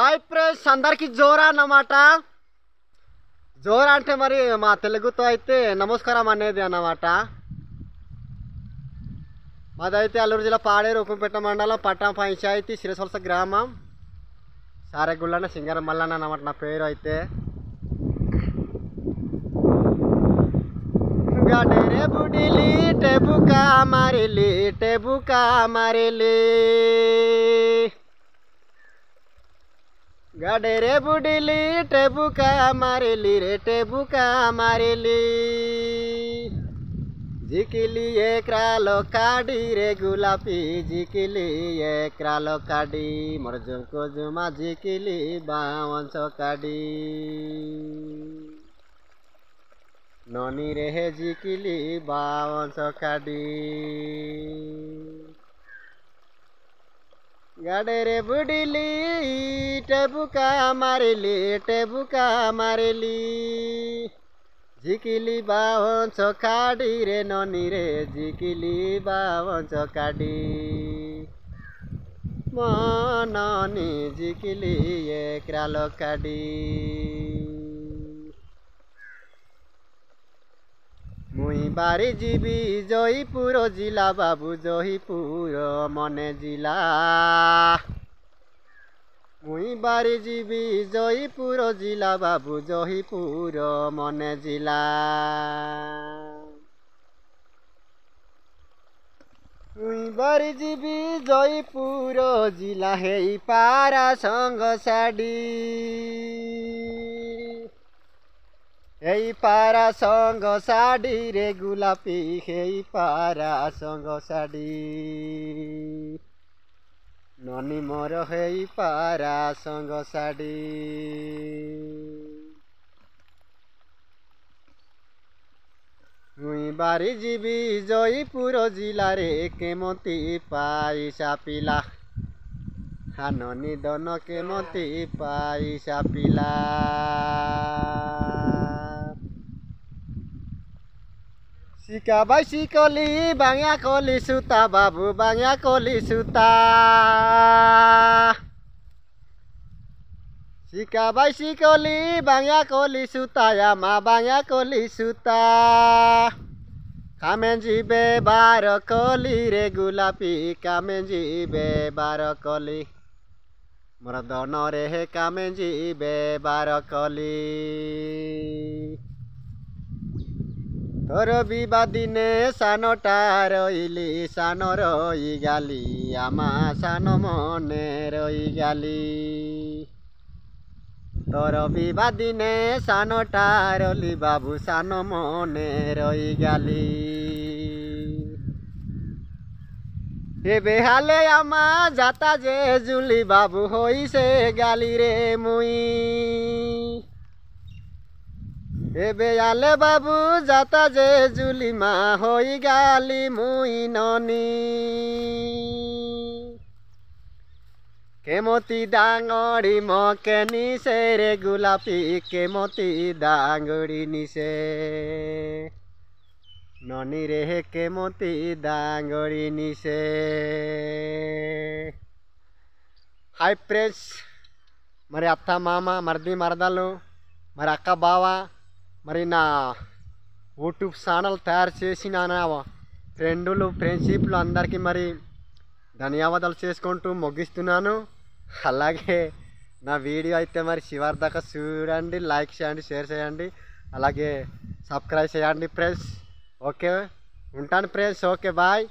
Hi friends అందరికి Zora అన్నమాట. Zora అంటే మరి మా తెలుగుతో అయితే నమస్కారం అనేది అన్నమాట. మాదైతే అల్లూరు జిల్లా పాడేరు ఉప్పంపేట మండలం పట్టణ పంచాయతీ సిరసవలస గ్రామం సారెగుళ్ళన సింగర మల్లన్న అన్నమాట నా పేరు. అయితే గడేరే బుడిలి టెబుకా మారిలి गडेरे बुडिली टेबुका मारिली रे टेबुका मारिली जिकिली एकरालो काडी रे गुलापी जिकिली एकरालो काडी मोर जुमको जुमा जिकिली बावंचो काडी ननी रे हे जिकिली बावंचो काडी गडेरे बुडिली टेबुका मारिली जिकिली बावंचो काडी रे ननी रे जिकिली बावंचो काडी मननी जिकिली एकरालो काडी मुई बारी जीवी जयपुर जिला बाबू जयपुर मने जिला मुई बारी जीवी जयपुर जिला बाबू जयपुर मने जिला मुई बारी जीवी जयपुर जिला हे पारा संग साडी এই পারা সঙ্গ শাড়ি রে গোলাপি এই পারা সঙ্গ শাড়ি ননি মোর এই পারা সঙ্গ শাড়ি মুই বাড়ি যাবি জয়পুর জিলারে কেমতি পাইসা পিলা হাননি দন কেমতি paisa পিলা Sika bicycle bangya koli suta babu bangya koli suta Sika bicycle bangya koli suta ya ma bangya koli suta Kamenji be baro koli re gulapi kamenji be baro koli Maradono re he kamenji be baro koli তোর বিবা দিনে সানটা রইলি সান রই গালি আমা সান মনে রই গালি তোর বিবা দিনে সানটা রলি বাবু সান মনে রই গালি এ বেহালে আমা যাতা যে জুলি বাবু হইছে গালি রে মুই এবে আলে বাবু যাতা যে জুলিমা হই গালি মুই ননি কেমতি ডাঙরি মকে নিছে রে গোলাপি কেমতি ডাঙরি নিছে ননি রে কেমতি ডাঙরি নিছে హాయ్ ఫ్రెండ్స్ మరి అత్త మామ మరిది మరదలు మరి అక్క బావ మరి నా యూట్యూబ్ ఛానల్ తయారు చేసిన ఫ్రెండ్లు ఫ్రెండ్షిప్లు అందరికీ మరి ధన్యవాదాలు చేసుకుంటూ ముగిస్తున్నాను. అలాగే నా వీడియో అయితే మరి చివరి దాకా చూడండి, లైక్ చేయండి, షేర్ చేయండి, అలాగే సబ్స్క్రైబ్ చేయండి ఫ్రెండ్స్. ఓకే ఉంటాను ఫ్రెండ్స్. Okay bye.